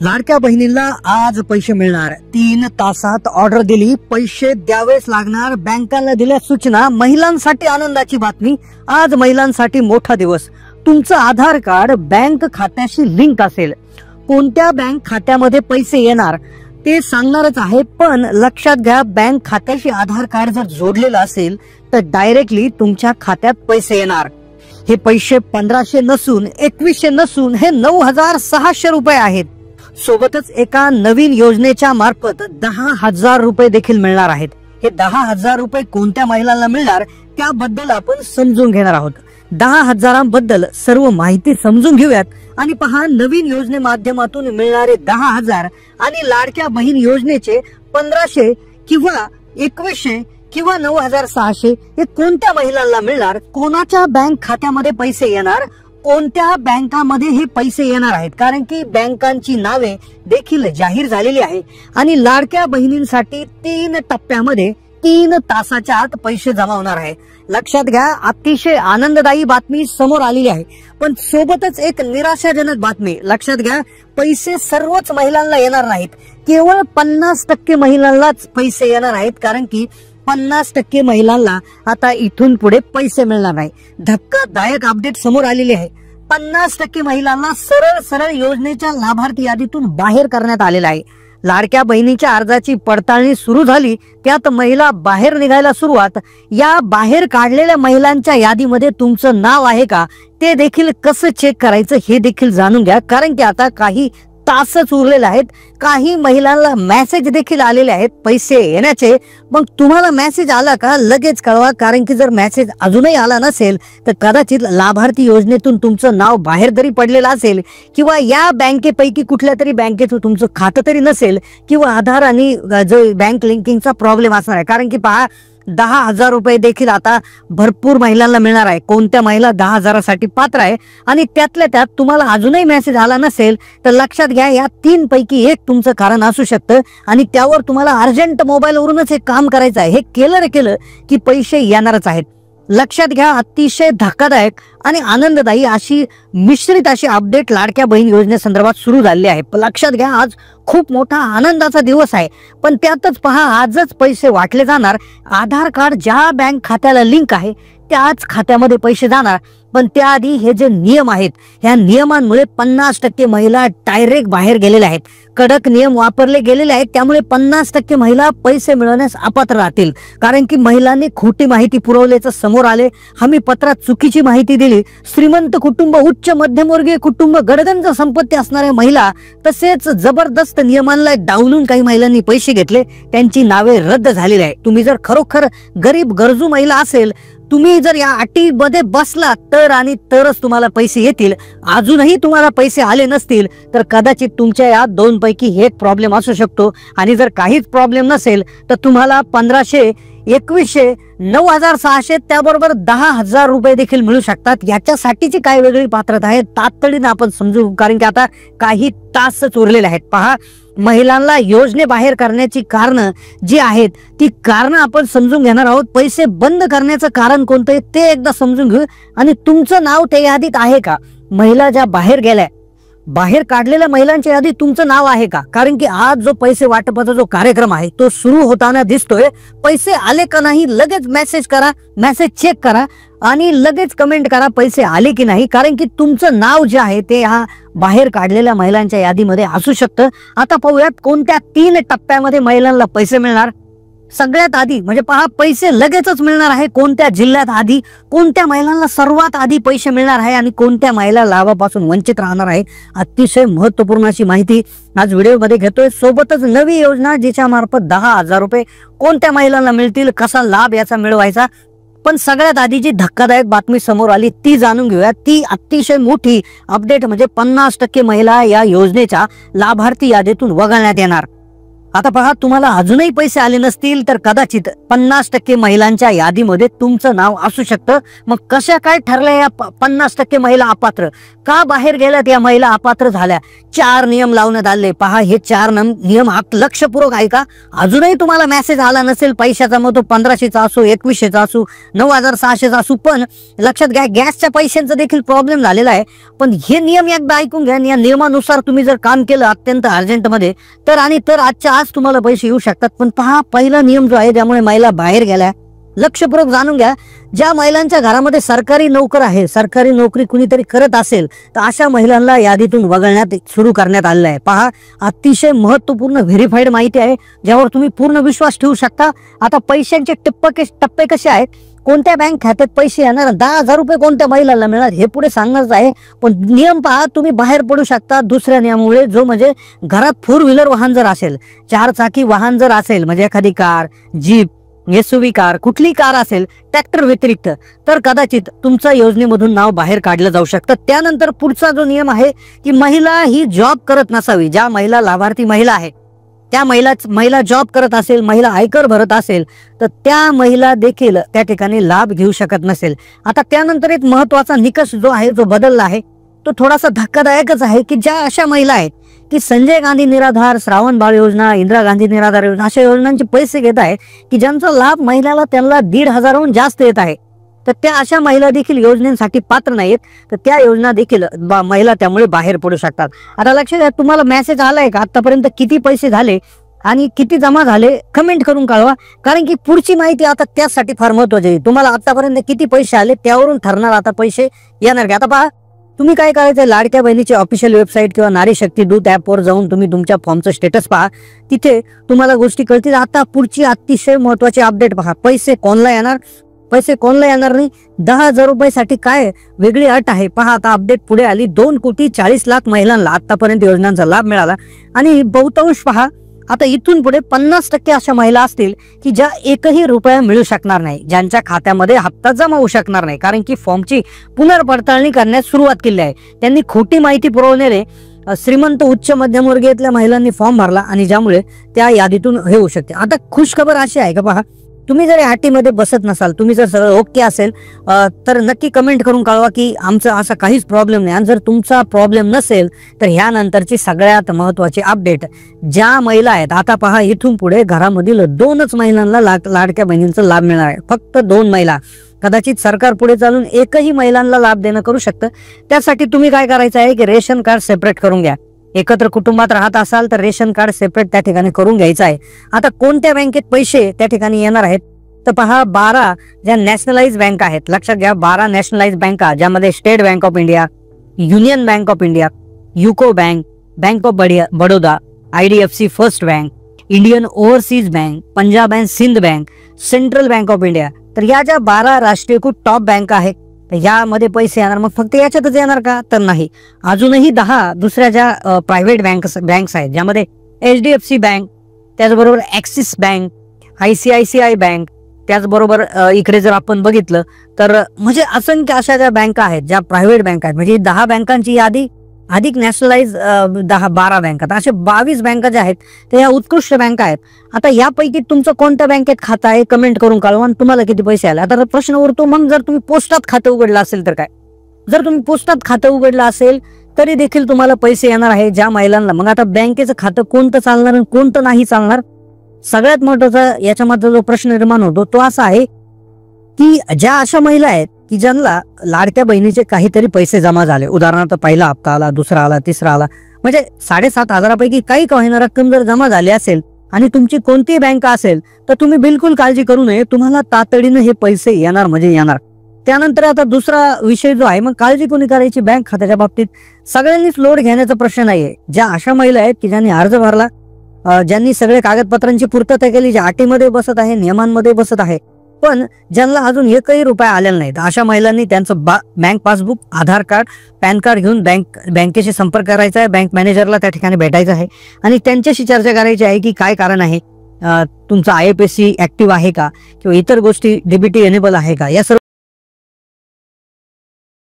लाडक्या बहिणींना आज पैसे मिळणार। 3 तासात ऑर्डर दिली, पैसे द्यावेच लागणार। बँकांना दिल्या सूचना। महिलांसाठी आनंदाची बातमी। आज महिलांसाठी मोठा दिवस। तुमचं आधार कार्ड बँक खात्याशी लिंक असेल, कोणत्या बँक खात्यामध्ये पैसे येणार ते सांगणारच आहे। पण लक्षात घ्या, बँक खात्याशी आधार कार्ड जर जोडलेलं असेल तर डायरेक्टली तुमच्या खात्यात पैसे येणार। हे पैसे 1500 नसून 2100 नसून हे 9600 रुपये आहेत। सोबतच एका नवीन योजनेच्या मार्फत 10,000 रुपये देखील मिळणार आहेत। हे 10,000 रुपये कोणत्या महिलांना मिळणार त्याबद्दल आपण समजून घेणार आहोत। 10,000 बद्दल सर्व माहिती समजून घेऊयात आणि पहा, नवीन योजने माध्यमातून मिळणारे 10,000 आणि लाडक्या बहीण योजनेचे 1500 किंवा 2100 किंवा 9600 हे कोणत्या महिलांना मिळणार, कोणाच्या बँक खात्यामध्ये पैसे येणार, कोणत्या बँकामध्ये हे पैसे येणार आहेत। कारण की बँकांची नावे देखील जाहीर झालेली आहे आणि लाडक्या बहिणींसाठी 3 टप्प्यामध्ये 3 तासाच्या आत पैसे जमा होणार आहे। लक्षात घ्या, अतिशय आनंददायी बातमी समोर आलेली आहे, पण सोबतच एक निराशाजनक बातमी। लक्षात घ्या, पैसे सर्वच महिलांना येणार नाहीत, केवळ 50% महिलांनाच पैसे येणार आहेत। कारण की 50% महिलांना आता इथून पुढे पैसे मिळणार नाही। धक्कादायक अपडेट समोर आलेली आहे। 50% महिलांना सरळ योजनेच्या लाभार्थी यादीतून बाहेर करण्यात आलेला आहे। लाडक्या बहिणीच्या अर्जाची पडताळणी सुरू झाली, त्यात महिला बाहेर निघायला सुरुवात। या बाहेर काढलेल्या महिलांच्या यादीमध्ये तुमचं नाव आहे का ते देखील कसं चेक करायचं हे देखील जाणून घ्या। कारण की आता काही तासच उरलेले आहेत। काही महिलांना मेसेज देखील आलेले आहेत पैसे येण्याचे। मग तुम्हाला मेसेज आला का लगेच कळवा, कारण की जर मेसेज अजूनही आला नसेल तर कदाचित लाभार्थी योजनेतून तुमचं नाव बाहेर जरी पडलेलं असेल किंवा या बँकेपैकी कुठल्या तरी बँकेत तुमचं खातं तरी नसेल किंवा आधार आणि जो बँक लिंकिंगचा प्रॉब्लेम असणार आहे। कारण की पहा, 10,000 रुपये देखील आता भरपूर महिलांना मिळणार आहे। कोणत्या महिला 10,000 साठी पात्र आहे आणि त्यातल्या त्यात तुम्हाला अजूनही मेसेज आला नसेल तर लक्षात घ्या, या 3 पैकी एक तुमचं कारण असू शकतं आणि त्यावर तुम्हाला अर्जंट मोबाईलवरूनच हे काम करायचं आहे। हे केलं की पैसे येणारच आहेत। लक्षात घ्या, अतिशय धक्कादायक आणि आनंददायी अशी मिश्रित अशी अपडेट लाडक्या बहीण योजनेसंदर्भात सुरू झाली आहे। लक्षात घ्या, आज खूप मोठा आनंदाचा दिवस आहे, पण त्यातच पहा, आजच पैसे वाटले जाणार। आधार कार्ड ज्या बँक खात्याला लिंक आहे त्याच खात्यामध्ये पैसे जाणार। पण त्याआधी हे जे नियम आहेत, ह्या नियमांमुळे 50% महिला डायरेक्ट बाहेर गेलेल्या आहेत। कडक नियम वापरले गेलेले आहेत, त्यामुळे 50% महिला पैसे मिळवण्यास अपात्र राहतील। कारण की महिलांनी खोटी माहिती पुरवल्याचं समोर आले। हमी पत्रात चुकीची माहिती दिली। श्रीमंत कुटुंब, उच्च मध्यमवर्गीय कुटुंब, गडगंज संपत्ती असणाऱ्या महिला, तसेच जबरदस्त नियमांना डावलून काही महिलांनी पैसे घेतले, त्यांची नावे रद्द झालेली आहे। तुम्ही जर खरोखर गरीब गरजू महिला असेल, तुम्ही जर या अटीमध्ये बसला तर आणि तरच तुम्हाला पैसे येतील। अजूनही तुम्हाला पैसे आले नसतील तर कदाचित तुमच्या या 2 पैकी एक प्रॉब्लेम असू शकतो। आणि जर काहीच प्रॉब्लेम नसेल तर तुम्हाला 1500, 2100, 9600 त्याबरोबर 10,000 रुपये देखील मिळू शकतात। याच्यासाठीची काय वेगळी पात्रता आहे तातडीने आपण समजू, कारण की आता काही तासच उरलेले आहेत। पहा, महिलांना योजने बाहेर करण्याची कारण जी आहेत ती कारण आपण समजून घेणार आहोत। पैसे बंद करण्याचं कारण कोणतं आहे ते एकदा समजून घेऊ आणि तुमचं नाव त्या यादीत आहे का। महिला ज्या बाहेर गेल्या, बाहेर काढलेल्या महिलांच्या यादीत तुमचं नाव आहे का। कारण की आज जो पैसे वाटपाचा जो कार्यक्रम आहे तो सुरू होताना दिसतोय। पैसे आले का नाही लगेच मेसेज करा, मेसेज चेक करा आणि लगेच कमेंट करा पैसे आले की नाही। कारण की तुमचं नाव जे आहे ते ह्या बाहेर काढलेल्या महिलांच्या यादीमध्ये असू शकतं। आता पाहूयात कोणत्या 3 टप्प्यामध्ये महिलांना पैसे मिळणार। सगळ्यात आधी म्हणजे पहा, पैसे लगेचच मिळणार आहे। कोणत्या जिल्ह्यात आधी, कोणत्या महिलांना सर्वात आधी पैसे मिळणार आहे आणि कोणत्या महिला लाभापासून वंचित राहणार आहे, अतिशय महत्वपूर्ण अशी माहिती आज व्हिडिओमध्ये घेतोय। सोबतच नवी योजना जिच्या मार्फत 10,000 रुपये कोणत्या महिलांना मिळतील, कसा लाभ याचा मिळवायचा। पण सगळ्यात आधी जी धक्कादायक बातमी समोर आली ती जाणून घेऊया। ती अतिशय मोठी अपडेट म्हणजे 50% महिला या योजनेच्या लाभार्थी यादीतून वगळण्यात येणार। आता पहा, तुम्हाला अजूनही पैसे आले नसतील तर कदाचित 50% महिलांच्या यादीमध्ये तुमचं नाव असू शकतं. मग कशा काय ठरल्या या 50% महिला अपात्र? का बाहेर गेल्यात या महिला अपात्र झाल्या? 4 नियम लावण्यात आले. पहा, हे 4 नियम लक्षपूर्वक आहे का? अजूनही तुम्हाला मेसेज आला नसेल पैशाचा, मग तो 1500चा असो, 2100चा असो, 9600चा असो, पण लक्षात घ्या, गॅसच्या पैशांचा देखील प्रॉब्लेम झालेला आहे. पण हे नियम एकदा ऐकून घ्या. या नियमानुसार तुम्ही जर काम केलं अत्यंत अर्जंटमध्ये तर आजच्या आज तुम्हाला पैसे येऊ शकतात. पण पहा, पहिला नियम जो आहे ज्यामुळे महिला बाहेर गेल्या, लक्षपूर्वक जाणून घ्या. ज्या महिलांच्या घरामध्ये सरकारी नोकर आहे, सरकारी नोकरी कुणीतरी करत असेल तर अशा महिलांना यादीतून वगळण्यात सुरू करण्यात आलेलं आहे. पहा, अतिशय महत्वपूर्ण व्हेरीफाईड माहिती आहे ज्यावर तुम्ही पूर्ण विश्वास ठेवू शकता. आता पैशांचे टप्पे कसे आहेत, कोणत्या बँक खात्यात पैसे येणार, 10,000 रुपये कोणत्या महिलांना मिळणार हे पुढे सांगणारच आहे. पण नियम पहा, तुम्ही बाहेर पडू शकता दुसऱ्या नियमामुळे, जो म्हणजे घरात 4 व्हीलर वाहन जर असेल, 4 चाकी वाहन जर असेल, म्हणजे एखादी कार, जीप, एसयूव्ही कार, कुठली कार असेल ट्रॅक्टर व्यतिरिक्त, तर कदाचित तुमच्या योजनेमधून नाव बाहेर काढलं जाऊ शकतं. त्यानंतर पुढचा जो नियम आहे की महिला ही जॉब करत नसावी. ज्या महिला लाभार्थी महिला आहेत त्या महिला जॉब करत असेल, महिला आयकर भरत असेल तर त्या महिला देखील त्या ठिकाणी लाभ घेऊ शकत नसेल. आता त्यानंतर एक महत्वाचा निकष जो आहे, जो बदलला आहे, तो थोडासा धक्कादायकच आहे की ज्या अशा महिला आहेत की संजय गांधी निराधार, श्रावण बाळ योजना, इंदिरा गांधी निराधार योजना अशा योजनांचे पैसे घेत आहे की ज्यांचा लाभ महिलाला त्यांना 1,500हून जास्त येत आहे, तर त्या अशा महिला देखील योजनेसाठी पात्र नाहीत. तर त्या योजना देखील महिला त्यामुळे बाहेर पडू शकतात. आता लक्षात घ्या, तुम्हाला मेसेज आलाय का आतापर्यंत किती पैसे झाले आणि किती जमा झाले? कमेंट करून कळवा, कारण की पुढची माहिती आता त्यासाठी फार महत्वाची आहे. तुम्हाला आतापर्यंत किती पैसे आले त्यावरून ठरणार आता पैसे येणार का. आता पहा, तुम्ही काय करायचं, लाडक्या बहिणीची ऑफिशियल वेबसाईट किंवा नारी शक्ती दूत ॲपवर जाऊन तुम्ही तुमच्या फॉर्मचं स्टेटस पहा. तिथे तुम्हाला गोष्टी कळतील. आता पुढची अतिशय महत्वाची अपडेट पहा. पैसे कोणला येणार नाही. 10,000 रुपयासाठी काय वेगळी अट आहे पहा. आता अपडेट पुढे आली. 2,40,00,000 महिलांना आतापर्यंत योजनांचा लाभ मिळाला आणि बहुतांश पहा, आता इथून पुढे 50% अशा महिला असतील की ज्या एकही रुपया मिळू शकणार नाही, ज्यांच्या खात्यामध्ये हप्ता जमा होऊ शकणार नाही, कारण की फॉर्मची पुनर्पडताळणी करण्यास सुरुवात केली आहे. त्यांनी खोटी माहिती पुरवणारे श्रीमंत उच्च मध्यमवर्गीयातल्या महिलांनी फॉर्म भरला आणि ज्यामुळे त्या यादीतून हे होऊ शकते. आता खुशखबर अशी आहे का पहा, तुम्ही जर अटीमध्ये बसत नसाल, तुम्ही जर सगळं ओके असेल तर नक्की कमेंट करून कळवा की आमचं असा काहीच प्रॉब्लेम नाही. आणि जर तुमचा प्रॉब्लेम नसेल तर ह्यानंतरची सगळ्यात महत्वाची अपडेट, ज्या महिला आहेत आता पहा, इथून पुढे घरामधील 2च महिलांना लाडक्या बहिणींचा लाभ मिळणार आहे. फक्त 2 महिला. कदाचित सरकार पुढे चालून एकही महिलांना लाभ देणं करू शकतं. त्यासाठी तुम्ही काय करायचं आहे की रेशन कार्ड सेपरेट करून घ्या. एकत्र कुटुंबात राहत असाल तर रेशन कार्ड सेपरेट त्या ठिकाणी करून घ्यायचं आहे. आता कोणत्या बँकेत पैसे त्या ठिकाणी येणार आहेत तर पहा, 12 ज्या नॅशनलाइज बँक आहेत, लक्षात घ्या, 12 नॅशनलाइज बँका, ज्यामध्ये State Bank of India, Union Bank of India, UCO Bank, Bank of Baroda, IDFC First Bank, Indian Overseas Bank, Punjab and Sindh Bank, Central Bank of India, तर या ज्या 12 राष्ट्रीयकृत टॉप बँका आहेत यामध्ये पैसे येणार. मग फक्त याच्यातच येणार का तर नाही, अजूनही 10 दुसऱ्या ज्या प्रायव्हेट बँक्स आहेत, ज्यामध्ये HDFC बँक, त्याचबरोबर ॲक्सिस बँक, ICICI बँक, त्याचबरोबर इकडे जर आपण बघितलं तर म्हणजे असंख्य अशा ज्या बँका आहेत, ज्या प्रायव्हेट बँक आहेत, म्हणजे 10 बँकांची यादी अधिक नॅशनलाइज 12 बँका, असे 22 बँका ज्या आहेत त्या उत्कृष्ट बँका आहेत. आता यापैकी तुमचं कोणत्या बँकेत खातं आहे कमेंट करून कळवा आणि तुम्हाला किती पैसे आले. आता प्रश्न उरतो, मग जर तुम्ही पोस्टात खातं उघडलं असेल तर काय? जर तुम्ही पोस्टात खातं उघडलं असेल तरी देखील तुम्हाला पैसे येणार आहे ज्या महिलांना. मग आता बँकेचं खातं कोणतं चालणार आणि कोणतं नाही चालणार? सगळ्यात महत्वाचा याच्यामध्ये जो प्रश्न निर्माण होतो तो असा आहे की ज्या अशा महिला आहेत की ज्यांना लाडक्या बहिणीचे काहीतरी पैसे जमा झाले, उदाहरणार्थ पहिला हप्ता आला, दुसरा आला, तिसरा आला, म्हणजे 7,500 पैकी काही होईना रक्कम जर जमा झाली असेल आणि तुमची कोणतीही बँक असेल तर तुम्ही बिलकुल काळजी करू नये, तुम्हाला तातडीने हे पैसे येणार म्हणजे येणार. त्यानंतर आता दुसरा विषय जो आहे, मग काळजी कोणी करायची बँक खात्याच्या बाबतीत? सगळ्यांनीच लोड घेण्याचा प्रश्न नाहीये. ज्या अशा महिला आहेत की ज्यांनी अर्ज भरला, ज्यांनी सगळे कागदपत्रांची पूर्तता केली, ज्या अटीमध्ये बसत आहे, नियमांमध्ये बसत आहे, पण ज्यांना अजून एकही रुपया आलेला नाही, अशा महिलांनी त्यांचं बँक पासबुक, आधार कार्ड, पॅन कार्ड घेऊन बँकेशी संपर्क करायचा आहे, बँक मॅनेजरला त्या ठिकाणी भेटायचं आहे आणि त्यांच्याशी चर्चा करायची आहे की काय कारण आहे, तुमचा IFSC ऍक्टिव्ह आहे का किंवा इतर गोष्टी DBT एनेबल आहे का, या सर्व